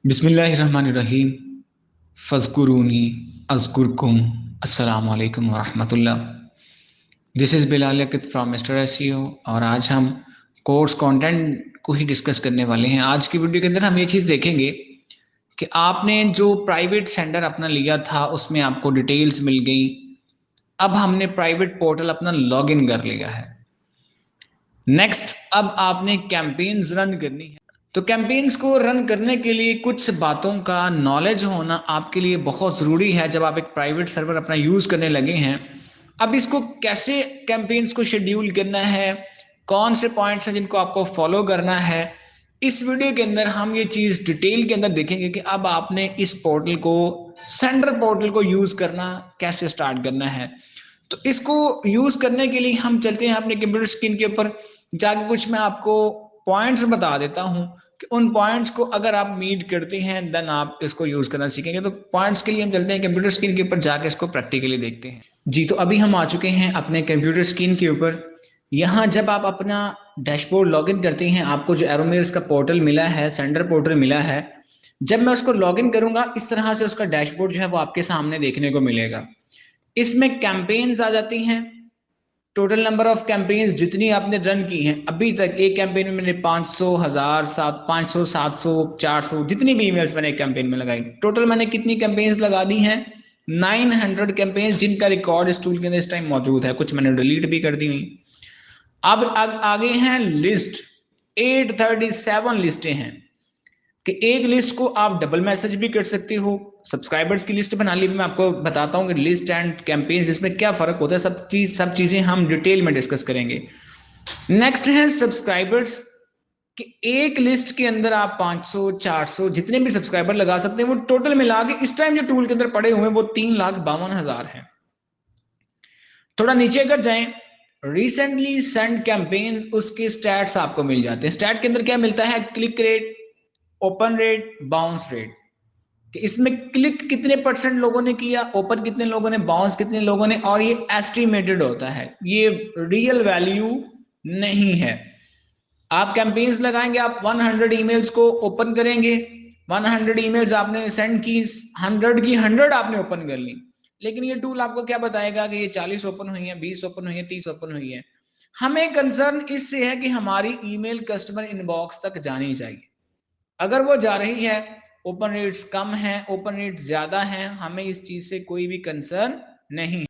बिस्मिल्लाहिर्रहमानिर्रहीम फ़ज़्कुरूनी अज़्कुरकुम अस्सलामु अलैकुम वरहमतुल्लाह। दिस इज़ बिलाल यकित फ्रॉम मिस्टर एसईओ और आज हम कोर्स कंटेंट को ही डिस्कस करने वाले हैं। आज की वीडियो के अंदर हम ये चीज़ देखेंगे कि आपने जो प्राइवेट सेंडर अपना लिया था उसमें आपको डिटेल्स मिल गई। अब हमने प्राइवेट पोर्टल अपना लॉगिन कर लिया है। नेक्स्ट अब आपने कैंपेन्स रन करनी है। तो कैंपेन्स को रन करने के लिए कुछ बातों का नॉलेज होना आपके लिए बहुत ज़रूरी है जब आप एक प्राइवेट सर्वर अपना यूज़ करने लगे हैं। अब इसको कैसे कैंपेन्स को शेड्यूल करना है, कौन से पॉइंट्स हैं जिनको आपको फॉलो करना है, इस वीडियो के अंदर हम ये चीज़ डिटेल के अंदर देखेंगे कि अब आपने इस पोर्टल को, सेंडर पोर्टल को यूज़ करना कैसे स्टार्ट करना है। तो इसको यूज़ करने के लिए हम चलते हैं अपने कंप्यूटर स्क्रीन के ऊपर जाके कुछ मैं आपको पॉइंट्स बता देता हूं कि उन पॉइंट्स को अगर आप मीट करते हैं देन आप इसको यूज करना सीखेंगे। तो पॉइंट्स के लिए हम चलते हैं कंप्यूटर स्क्रीन के ऊपर जाके इसको प्रैक्टिकली देखते हैं। जी तो अभी हम आ चुके हैं अपने कंप्यूटर स्क्रीन के ऊपर। यहाँ जब आप अपना डैशबोर्ड लॉगिन करते हैं आपको जो एरोमेर्स का पोर्टल मिला है, सेंडर पोर्टल मिला है, जब मैं उसको लॉगिन करूंगा इस तरह से उसका डैशबोर्ड जो है वो आपके सामने देखने को मिलेगा। इसमें कैंपेन्स आ जाती हैं, टोटल नंबर ऑफ कैंपेन्स जितनी आपने रन की हैं अभी तक। एक कैंपेन में मैंने 500, 1000, 500, 700, 400 जितनी भी ईमेल्स मैंने एक कैंपेन में लगाई, टोटल मैंने कितनी कैंपेन्स लगा दी हैं? 900 कैंपेन्स, जिनका रिकॉर्ड इस टूल के अंदर इस टाइम मौजूद है। कुछ मैंने डिलीट भी कर दी हुई। अब आगे हैं लिस्ट। 837 लिस्टें हैं कि एक लिस्ट को आप डबल मैसेज भी कर सकते हो। सब्सक्राइबर्स की लिस्ट बना ली, मैं आपको बताता हूँ कि लिस्ट एंड कैंपेन्स इसमें क्या फर्क होता है। सब चीजें हम डिटेल में डिस्कस करेंगे। नेक्स्ट है सब्सक्राइबर्स कि एक लिस्ट के अंदर आप 500, 400 जितने भी सब्सक्राइबर लगा सकते हैं। वो टोटल मिला के इस टाइम जो टूल के अंदर पड़े हुए हैं वो 3,52,000 है। थोड़ा नीचे अगर जाएं, रिसेंटली सेंड कैंपेन, उसके स्टैट्स आपको मिल जाते हैं। स्टैट के अंदर क्या मिलता है? Click rate, open rate, bounce rate, कि इसमें क्लिक कितने परसेंट लोगों ने किया, ओपन कितने लोगों ने, बाउंस कितने लोगों ने। और ये एस्टिमेटेड होता है, ये रियल वैल्यू नहीं है। आप कैंपेन्स लगाएंगे, आप 100 ईमेल्स को ओपन करेंगे, 100 ईमेल्स आपने सेंड की, 100 की 100 आपने ओपन कर ली, लेकिन ये टूल आपको क्या बताएगा कि ये 40 ओपन हुई है, 20 ओपन हुई है, 30 ओपन हुई है। हमें कंसर्न इससे है कि हमारी ईमेल कस्टमर इनबॉक्स तक जानी चाहिए। अगर वो जा रही है, ओपन रेट्स कम है, ओपन रेट्स ज्यादा है, हमें इस चीज से कोई भी कंसर्न नहीं।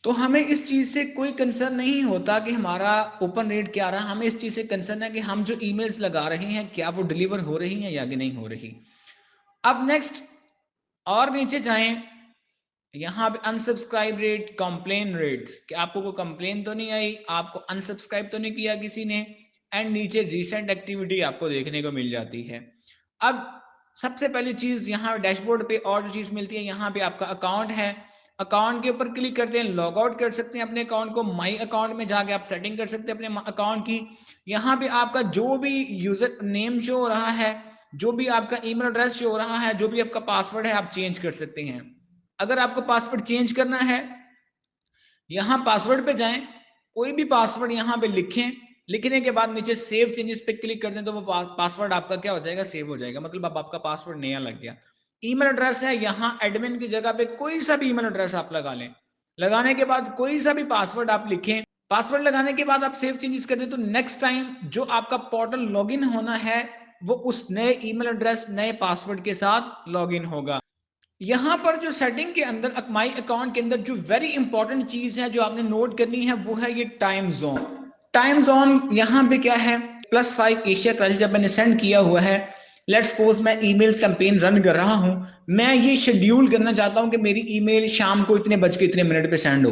तो हमें इस चीज से कोई कंसर्न नहीं होता कि हमारा ओपन रेट क्या रहा। हमें इस चीज से कंसर्न है कि हम जो ईमेल्स लगा रहे हैं क्या वो डिलीवर हो रही हैं या कि नहीं हो रही। अब नेक्स्ट और नीचे जाएं, यहाँ पे अनसब्सक्राइब रेट, कंप्लेन रेट्स, कि आपको कोई कंप्लेन तो नहीं आई, आपको अनसब्सक्राइब तो नहीं किया किसी ने। एंड नीचे रिसेंट एक्टिविटी आपको देखने को मिल जाती है। अब सबसे पहली चीज यहाँ डैशबोर्ड पे और जो चीज मिलती है, यहाँ पे आपका अकाउंट है। अकाउंट के ऊपर क्लिक करते हैं, लॉग आउट कर सकते हैं अपने अकाउंट को। माई अकाउंट में जाके आप सेटिंग कर सकते हैं अपने अकाउंट की। यहाँ पे आपका जो भी यूजर नेम शो हो रहा है, जो भी आपका ईमेल एड्रेस शो हो रहा है, जो भी आपका पासवर्ड है, आप चेंज कर सकते हैं। अगर आपको पासवर्ड चेंज करना है, यहां पासवर्ड पे जाएं, कोई भी पासवर्ड यहां पे लिखें, लिखने के बाद नीचे सेव चेंजेस पे क्लिक कर दें तो वो पासवर्ड आपका क्या हो जाएगा? सेव हो जाएगा। मतलब अब आपका पासवर्ड नया लग गया। ईमेल एड्रेस है, यहां एडमिन की जगह पे कोई सा भी ईमेल एड्रेस आप लगा लें। लगाने के बाद कोई सा भी पासवर्ड आप लिखें। पासवर्ड लगाने के बाद आप सेव चेंजेस कर दें तो नेक्स्ट टाइम जो आपका पोर्टल लॉगिन होना है वो उस नए ईमेल एड्रेस, नए पासवर्ड के साथ लॉगिन होगा। यहां पर जो सेटिंग के अंदर माई अकाउंट के अंदर जो वेरी इंपॉर्टेंट चीज है जो आपने नोट करनी है वो है ये टाइम जोन। टाइम जोन यहां पे क्या है? +5 एशिया कराची जब मैंने सेंड किया हुआ है, लेट्स सपोज मैं ईमेल कैंपेन रन कर रहा हूं, मैं ये शेड्यूल करना चाहता हूं कि मेरी ईमेल शाम को इतने बज के इतने मिनट पे सेंड हो,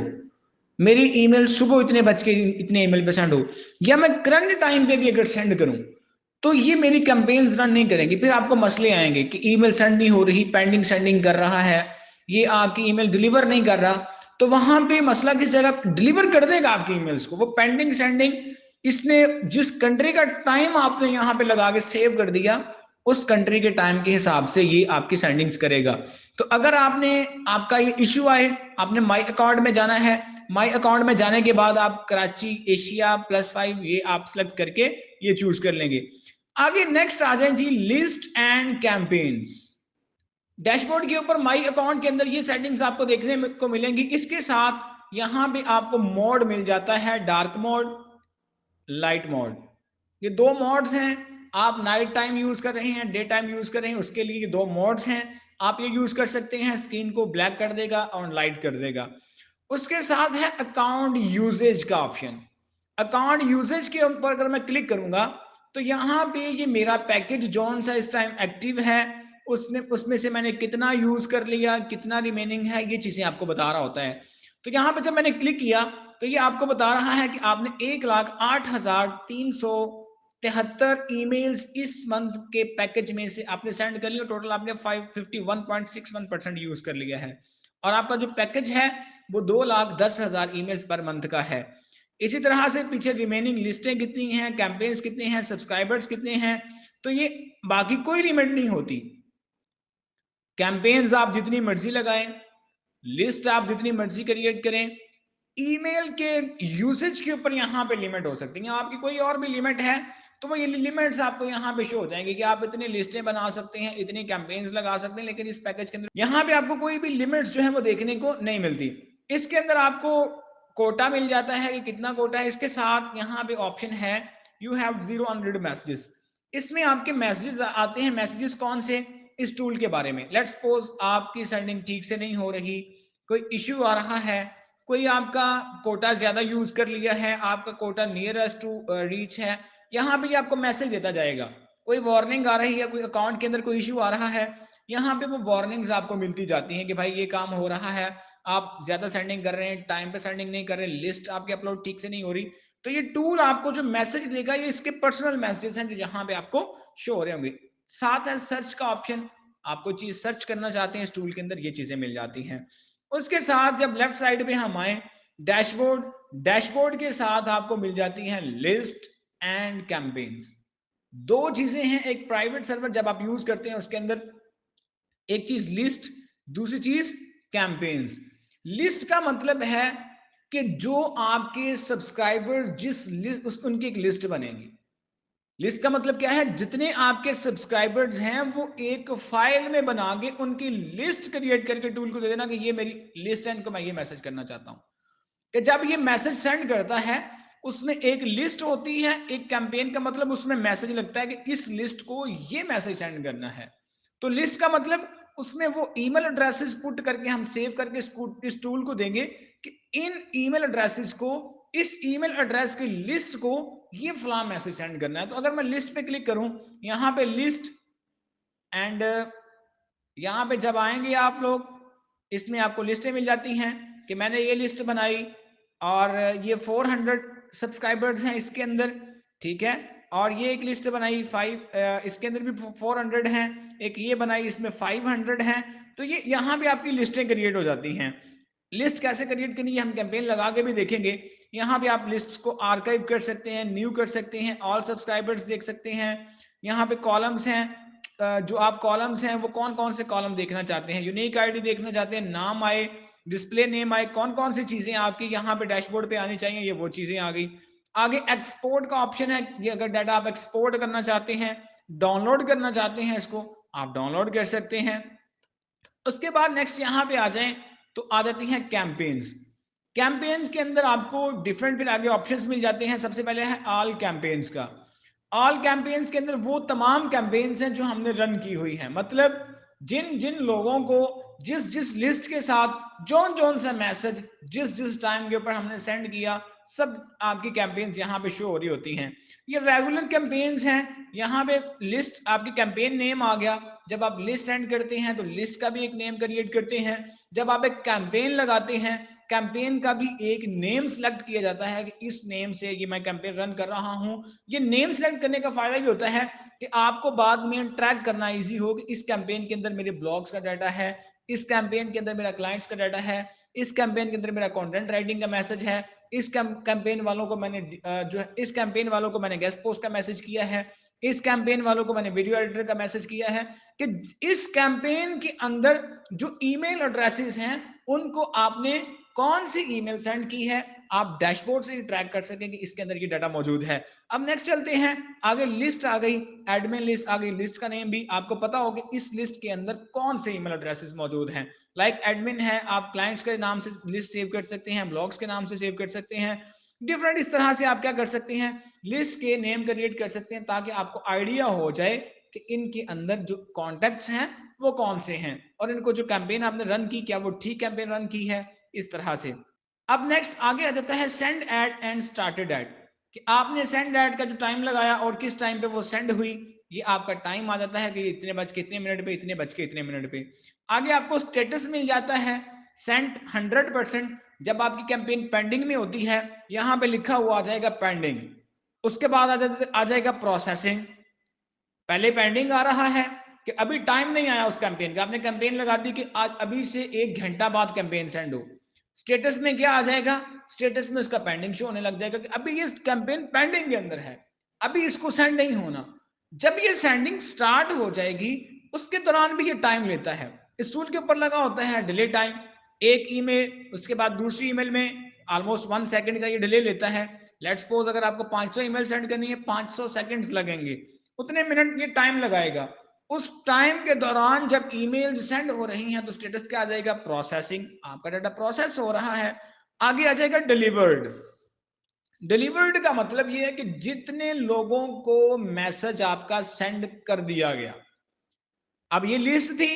मेरी ईमेल सुबह इतने बज के इतने ईमेल पे सेंड हो, या मैं करंट टाइम पे भी अगर सेंड करूं तो ये मेरी कैंपेन्स रन नहीं करेंगी। फिर आपको मसले आएंगे कि ईमेल सेंड नहीं हो रही, पेंडिंग सेंडिंग कर रहा है, ये आपकी ईमेल डिलीवर नहीं कर रहा। तो वहां पे मसला किस जगह? डिलीवर कर देगा आपकी ईमेल्स को। वो पेंडिंग सेंडिंग, इसने जिस कंट्री का टाइम आपने यहाँ पे लगा के सेव कर दिया, उस कंट्री के टाइम के हिसाब से ये आपकी सेंडिंग्स करेगा। तो अगर आपका ये इश्यू आए, आपने माई अकाउंट में जाना है। माई अकाउंट में जाने के बाद आप कराची एशिया +5 ये आप सेलेक्ट करके ये चूज कर लेंगे। आगे नेक्स्ट आ जाए जी लिस्ट एंड कैंपेन्स। डैशबोर्ड के ऊपर माई अकाउंट के अंदर ये सेटिंग्स आपको देखने को मिलेंगी। इसके साथ यहां पे आपको मोड मिल जाता है, डार्क मोड, लाइट मोड। ये दो मोड्स हैं। आप नाइट टाइम यूज कर रहे हैं, डे टाइम यूज कर रहे हैं, उसके लिए ये दो मोड्स हैं। आप ये यूज कर सकते हैं, स्क्रीन को ब्लैक कर देगा और लाइट कर देगा। उसके साथ है अकाउंट यूजेज का ऑप्शन। अकाउंट यूजेज के ऊपर अगर मैं क्लिक करूंगा तो यहां पे ये मेरा पैकेज जौन सा इस टाइम एक्टिव है, उसमें से मैंने कितना यूज कर लिया, कितना रिमेनिंग है, ये चीजें आपको बता रहा होता है। तो यहां पे जब मैंने क्लिक किया तो ये आपको बता रहा है कि आपने 1,08,373 ईमेल्स इस मंथ के पैकेज में से आपने सेंड कर लिया। टोटल आपने 551.61% यूज कर लिया है और आपका जो पैकेज है वो 2,10,000 ईमेल्स पर मंथ का है। इसी तरह से पीछे रिमेनिंग लिस्टें कितनी हैं, कैंपेन्स कितने हैं, सब्सक्राइबर्स कितने हैं, तो ये बाकी कोई लिमिट नहीं होती। कैंपेन्स आप जितनी मर्जी लगाएं, लिस्ट आप जितनी मर्जी क्रिएट करें, ईमेल के यूसेज के ऊपर यहां पे लिमिट हो सकती है। आपकी कोई और भी लिमिट है तो वो ये लिमिट्स आपको यहां पे शो हो जाएंगे कि आप इतनी लिस्टें बना सकते हैं, इतनी कैंपेन्स लगा सकते हैं, लेकिन इस पैकेज के अंदर यहां पे आपको कोई भी लिमिट्स जो है वो देखने को नहीं मिलती। इसके अंदर आपको कोटा मिल जाता है कि कितना कोटा है। इसके साथ यहाँ पे ऑप्शन है यू हैव 0 अनरीड मैसेजेस। इसमें आपके मैसेजेस आते हैं। मैसेजेस कौन से? इस टूल के बारे में। लेट्स सपोज आपकी सेंडिंग ठीक से नहीं हो रही, कोई इश्यू आ रहा है, कोई आपका कोटा ज्यादा यूज कर लिया है, आपका कोटा नियरेस्ट टू रीच है, यहाँ पे आपको मैसेज देता जाएगा। कोई वार्निंग आ रही है, कोई अकाउंट के अंदर कोई इश्यू आ रहा है, यहाँ पे वो वार्निंग्स आपको मिलती जाती हैं कि भाई ये काम हो रहा है, आप ज्यादा सेंडिंग कर रहे हैं, टाइम पे सेंडिंग नहीं कर रहे, लिस्ट आपकी अपलोड ठीक से नहीं हो रही। तो ये टूल आपको जो मैसेज देगा ये इसके पर्सनल मैसेजेस हैं जो यहाँ पे आपको शो हो रहे होंगे। साथ है सर्च का ऑप्शन। आपको चीज सर्च करना चाहते हैं इस टूल के अंदर, ये चीजें मिल जाती हैं। उसके साथ जब लेफ्ट साइड पे हम आए डैशबोर्ड, डैशबोर्ड के साथ आपको मिल जाती हैं लिस्ट एंड कैंपेन्स। दो चीजें हैं, एक प्राइवेट सर्वर जब आप यूज करते हैं उसके अंदर एक चीज लिस्ट, दूसरी चीज कैंपेन्स। लिस्ट का मतलब है कि जो आपके सब्सक्राइबर जिस लिस्ट उनकी एक लिस्ट बनेगी। लिस्ट का मतलब क्या है? जितने आपके सब्सक्राइबर्स हैं वो एक फाइल में बना के उनकी लिस्ट क्रिएट करके टूल को दे देना कि ये मेरी लिस्ट है, इनको मैं ये मैसेज करना चाहता हूं। कि जब ये मैसेज सेंड करता है उसमें एक लिस्ट होती है, एक कैंपेन का मतलब उसमें मैसेज लगता है कि इस लिस्ट को ये मैसेज सेंड करना है। तो लिस्ट का मतलब उसमें वो ईमेल एड्रेसेस पुट करके हम सेव करके इस टूल को देंगे कि इन ईमेल एड्रेसेस को, इस ईमेल एड्रेस की लिस्ट को ये फलां मैसेज सेंड करना है। तो अगर मैं लिस्ट पे क्लिक करूं, यहां पे लिस्ट एंड यहां पे जब आएंगे आप लोग, इसमें आपको लिस्टें मिल जाती हैं कि मैंने ये लिस्ट बनाई और ये 400 सब्सक्राइबर्स हैं इसके अंदर, ठीक है। और ये एक लिस्ट बनाई 5, इसके अंदर भी 400 हैं, एक ये बनाई इसमें 500 हैं। तो ये यहाँ पे आपकी लिस्टें क्रिएट हो जाती हैं। लिस्ट कैसे क्रिएट करनी है हम कैंपेन लगा के भी देखेंगे। यहाँ पे आप लिस्ट को आर्काइव कर सकते हैं, न्यू कर सकते हैं, ऑल सब्सक्राइबर्स देख सकते हैं। यहाँ पे कॉलम्स हैं, जो आप कॉलम्स हैं वो कौन कौन से कॉलम देखना चाहते हैं, यूनिक आईडी देखना चाहते हैं, नाम आए, डिस्प्ले नेम आए, कौन कौन सी चीजें आपकी यहाँ पे डैशबोर्ड पे आनी चाहिए, ये वो चीजें आ गई। आगे एक्सपोर्ट का ऑप्शन है, ये अगर डाटा आप एक्सपोर्ट करना चाहते हैं, डाउनलोड करना चाहते हैं, इसको आप डाउनलोड कर सकते हैं। उसके बाद नेक्स्ट यहाँ पे आ जाएं तो आ जाती हैं कैंपेन्स। कैंपेन्स के अंदर आपको डिफरेंट फिर आगे ऑप्शंस मिल जाते हैं। सबसे पहले है ऑल कैंपेन्स का। ऑल कैंपेन्स के अंदर वो तमाम कैंपेन्स हैं जो हमने रन की हुई हैं, मतलब जिन जिन लोगों को जिस जिस लिस्ट के साथ जौन जौन सा मैसेज जिस जिस टाइम के ऊपर हमने सेंड किया, सब आपकी कैंपेन्स यहाँ पे शो हो रही होती हैं। ये रेगुलर कैंपेन्स हैं। यहाँ पे लिस्ट आपकी कैंपेन नेम आ गया। जब आप लिस्ट सेंड करते हैं तो लिस्ट का भी एक नेम क्रिएट करते हैं। जब आप एक कैंपेन लगाते हैं, कैंपेन का भी एक नेम सेलेक्ट किया जाता है कि इस नेम से ये मैं कैंपेन रन कर रहा हूं। ये नेम सेलेक्ट करने का फायदा ये होता है कि आपको बाद में ट्रैक करना इजी हो कि इस कैंपेन के अंदर मेरे ब्लॉग्स का डाटा है, इस कैंपेन के अंदर मेरा क्लाइंट्स का डाटा है, इस कैंपेन के अंदर मेरा कंटेंट राइटिंग का मैसेज है, इस कैंपेन वालों को मैंने जो है इस कैंपेन वालों को मैंने गेस्ट पोस्ट का मैसेज किया है, इस कैंपेन वालों को मैंने वीडियो एडिटर का मैसेज किया है। कि इस कैंपेन के अंदर जो ईमेल एड्रेसेस हैं उनको आपने कौन सी ईमेल सेंड की है, आप डैशबोर्ड से ही ट्रैक कर सकें कि इसके अंदर ये डाटा मौजूद है। अब नेक्स्ट चलते हैं आगे, लिस्ट आ गई, एडमिन लिस्ट आ गई। लिस्ट का नेम भी आपको पता होगा इस लिस्ट के अंदर कौन से ईमेल एड्रेसेस मौजूद हैं। लाइक एडमिन है, आप क्लाइंट्स के नाम से लिस्ट सेव कर सकते हैं, ब्लॉग्स के नाम से सेव कर सकते हैं, डिफरेंट इस तरह से आप क्या कर सकते हैं, लिस्ट के नेम क्रिएट कर सकते हैं ताकि आपको आइडिया हो जाए कि इनके अंदर जो कॉन्टेक्ट्स हैं वो कौन से हैं और इनको जो कैंपेन आपने रन की क्या वो ठीक कैंपेन रन की है, इस तरह से। अब नेक्स्ट आगे आ जाता है send ad and started ad, कि आपने सेंड एड का जो टाइम लगाया और किस टाइम पे वो सेंड हुई, ये आपका टाइम आ जाता है कि इतने बज के इतने मिनट पे, इतने बज के इतने मिनट पे। आगे आपको स्टेटस मिल जाता है सेंट 100%, जब आपकी कैंपेन पेंडिंग में होती है यहां पे लिखा हुआ आ जाएगा पेंडिंग। उसके बाद आ जाएगा प्रोसेसिंग। पहले पेंडिंग आ रहा है कि अभी टाइम नहीं आया उस कैंपेन का, आपने कैंपेन लगा दी कि आज अभी से 1 घंटा बाद कैंपेन सेंड हो। स्टेटस में क्या आ जाएगा, स्टेटस में उसका पेंडिंग शो होने लग जाएगा कि अभी ये कैंपेन पेंडिंग के अंदर है, अभी इसको सेंड नहीं होना। जब ये सेंडिंग स्टार्ट हो जाएगी उसके दौरान भी ये टाइम लेता है। इस टूल के ऊपर लगा होता है डिले टाइम, एक ईमेल उसके बाद दूसरी ईमेल में ऑलमोस्ट 1 सेकंड का ये डिले लेता है। लेट्स सपोज अगर आपको 500 ईमेल सेंड करनी है, 500 सेकंड्स लगेंगे, उतने मिनट ये टाइम लगाएगा। उस टाइम के दौरान जब ईमेल सेंड हो रही हैं तो स्टेटस क्या आ जाएगा, प्रोसेसिंग, आपका डाटा प्रोसेस हो रहा है। आगे आ जाएगा डिलीवर्ड। डिलीवर्ड का मतलब ये है कि जितने लोगों को मैसेज आपका सेंड कर दिया गया। अब ये लिस्ट थी,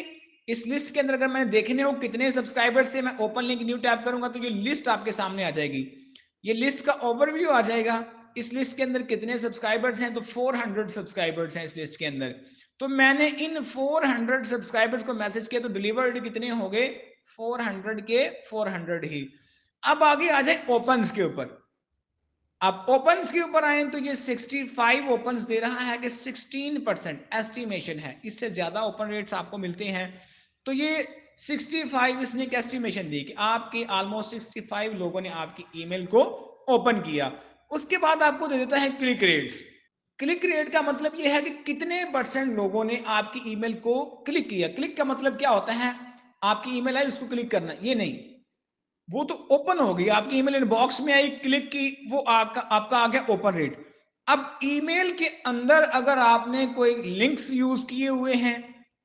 इस लिस्ट के अंदर अगर मैंने देखने हो कितने सब्सक्राइबर्स थे, मैं ओपन लिंक न्यू टैप करूंगा तो ये लिस्ट आपके सामने आ जाएगी। ये लिस्ट का ओवरव्यू आ जाएगा, इस लिस्ट के अंदर कितने सब्सक्राइबर्स हैं, तो 400 सब्सक्राइबर्स हैं इस लिस्ट के अंदर। तो मैंने इन 400 सब्सक्राइबर्स को मैसेज किया तो डिलीवर्ड कितने हो गए, 400 के 400 ही। अब आगे आ जाए ओपन्स के ऊपर। अब ओपन्स के ऊपर आए तो ये 65 ओपन्स दे रहा है कि 16% एस्टिमेशन है, इससे ज्यादा ओपन रेट्स आपको मिलते हैं। तो ये 65 इसने एक एस्टिमेशन दी कि आपके ऑलमोस्ट 65 लोगों ने आपकी ईमेल को ओपन किया। उसके बाद आपको दे देता है क्लिक रेट्स। क्लिक रेट का मतलब ये है कि कितने परसेंट लोगों ने आपकी ईमेल को क्लिक किया। क्लिक का मतलब क्या होता है, आपकी ईमेल आई उसको क्लिक करना, ये नहीं, वो तो ओपन हो गई, आपकी ईमेल इनबॉक्स में आई, क्लिक की, वो आपका आ गया ओपन रेट। अब ईमेल के अंदर अगर आपने कोई लिंक्स यूज किए हुए हैं,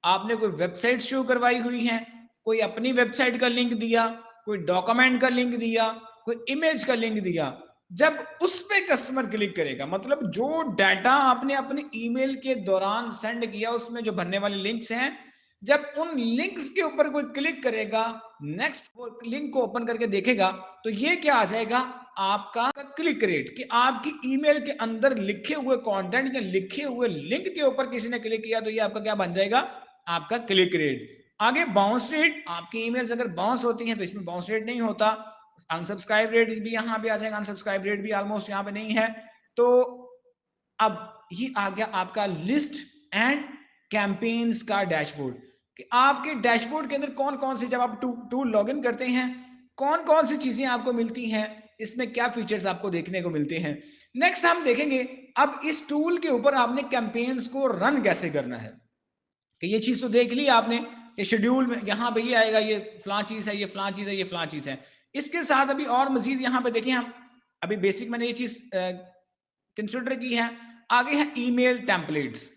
आपने कोई वेबसाइट शो करवाई हुई है, कोई अपनी वेबसाइट का लिंक दिया, कोई डॉक्यूमेंट का लिंक दिया, कोई इमेज का लिंक दिया, जब उस पे कस्टमर क्लिक करेगा, मतलब जो डाटा आपने अपने ईमेल के दौरान सेंड किया उसमें जो भरने वाले लिंक्स हैं, जब उन लिंक्स के ऊपर कोई क्लिक करेगा, नेक्स्ट लिंक को ओपन करके देखेगा, तो ये क्या आ जाएगा, आपका क्लिक रेट, कि आपकी ईमेल के अंदर लिखे हुए कंटेंट या लिखे हुए लिंक के ऊपर किसी ने क्लिक किया तो ये आपका क्या बन जाएगा, आपका क्लिक रेट। आगे बाउंस रेट, आपकी ईमेल्स अगर बाउंस होती हैं तो इसमें बाउंस रेट नहीं होता। अनसब्सक्राइब रेट भी यहां पे आ जाएगा, अनसब्सक्राइब रेट भी ऑलमोस्ट यहां पे नहीं है। तो अब ये आ गया आपका लिस्ट एंड कैंपेन्स का डैशबोर्ड, कि आपके डैशबोर्ड के अंदर कौन कौन सी, जब आप टूल लॉगिन करते हैं कौन कौन सी चीजें आपको मिलती हैं, इसमें क्या फीचर्स आपको देखने को मिलते हैं। नेक्स्ट हम देखेंगे अब इस टूल के ऊपर आपने कैंपेन्स को रन कैसे करना है। कि ये चीज तो देख ली आपने कि शेड्यूल में यहाँ पे ये आएगा, ये फलां चीज है, ये फलां चीज है, ये फलां चीज है। इसके साथ अभी और मजीद यहाँ पे देखिए, हम अभी बेसिक मैंने ये चीज कंसिडर की है। आगे है ईमेल टेम्पलेट्स,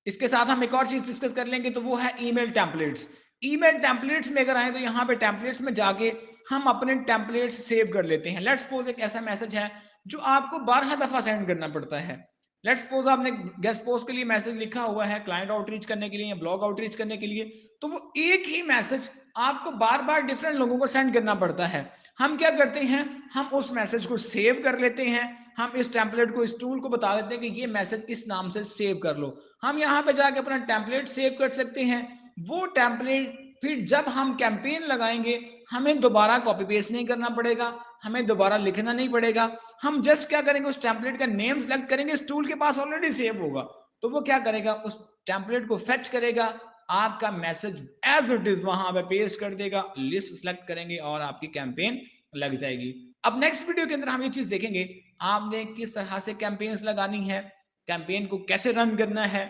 इसके साथ हम एक और चीज डिस्कस कर लेंगे तो वो है ईमेल टेम्पलेट्स। ईमेल टेम्पलेट्स में अगर आए तो यहाँ पे टेम्पलेट्स में जाके हम अपने टेम्पलेट्स सेव कर लेते हैं। लेट्स सपोज एक ऐसा मैसेज है जो आपको 12 दफा सेंड करना पड़ता है। लेट्स सपोज आपने गेस्ट पोस्ट के लिए मैसेज लिखा हुआ है क्लाइंट आउटरीच करने के लिए या ब्लॉग आउटरीच करने के लिए, तो वो एक ही मैसेज आपको बार बार डिफरेंट लोगों को सेंड करना पड़ता है। हम क्या करते हैं, हम उस मैसेज को सेव कर लेते हैं, हम इस टेम्पलेट को, इस टूल को बता देते हैं कि ये मैसेज इस नाम से सेव कर लो। हम यहाँ पे जाके अपना टेम्पलेट सेव कर सकते हैं। वो टेम्पलेट फिर जब हम कैंपेन लगाएंगे हमें दोबारा कॉपी पेस्ट नहीं करना पड़ेगा, हमें दोबारा लिखना नहीं पड़ेगा। हम जस्ट क्या करेंगे, उस टेम्पलेट का नेम सेलेक्ट करेंगे, इस टूल के पास ऑलरेडी सेव होगा, तो वो क्या करेगा, उस टेम्पलेट को फेच करेगा, आपका मैसेज एज इट इज वहां पे पेस्ट कर देगा, लिस्ट सेलेक्ट करेंगे और आपकी कैंपेन लग जाएगी। अब नेक्स्ट वीडियो के अंदर हम ये चीज देखेंगे आपने किस तरह से कैंपेन्स लगानी है, कैंपेन को कैसे रन करना है,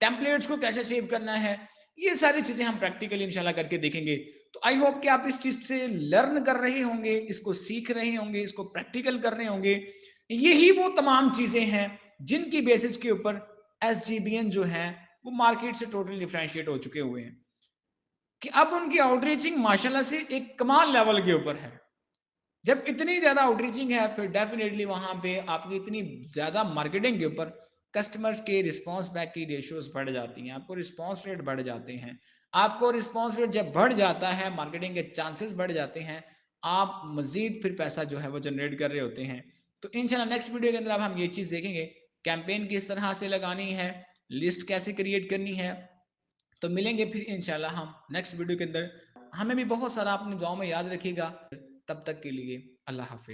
टेम्पलेट्स को कैसे सेव करना है, ये सारी चीजें हम प्रैक्टिकली इंशाल्लाह करके देखेंगे। तो आई होप कि आप इस चीज से लर्न कर रहे होंगे, इसको सीख रहे होंगे, इसको प्रैक्टिकल कर रहे होंगे। यही वो तमाम चीजें हैं जिनकी बेसिस के ऊपर एसजीबीएन जो है वो मार्केट से टोटली डिफरेंशिएट हो चुके हुए हैं कि अब उनकी आउटरीचिंग माशाल्लाह से एक कमाल लेवल के ऊपर है। जब इतनी ज़्यादा आउटरीचिंग है फिर डेफिनेटली वहाँ पे आपकी इतनी ज़्यादा मार्केटिंग के ऊपर कस्टमर्स के रिस्पॉन्स बैक की रेशियोज बढ़ जाती हैं, आपको रिस्पॉन्स रेट बढ़ जाते हैं। आपको रिस्पॉन्स रेट जब बढ़ जाता है, मार्केटिंग के चांसेस बढ़ जाते हैं, आप मज़ीद फिर पैसा जो है वो जनरेट कर रहे होते हैं। तो इंशाल्लाह नेक्स्ट वीडियो के अंदर अब हम ये चीज़ देखेंगे, कैंपेन किस तरह से लगानी है, लिस्ट कैसे क्रिएट करनी है। तो मिलेंगे फिर इंशाल्लाह हम नेक्स्ट वीडियो के अंदर। हमें भी बहुत सारा अपनी दुआओं में याद रखिएगा। तब तक के लिए अल्लाह हाफिज।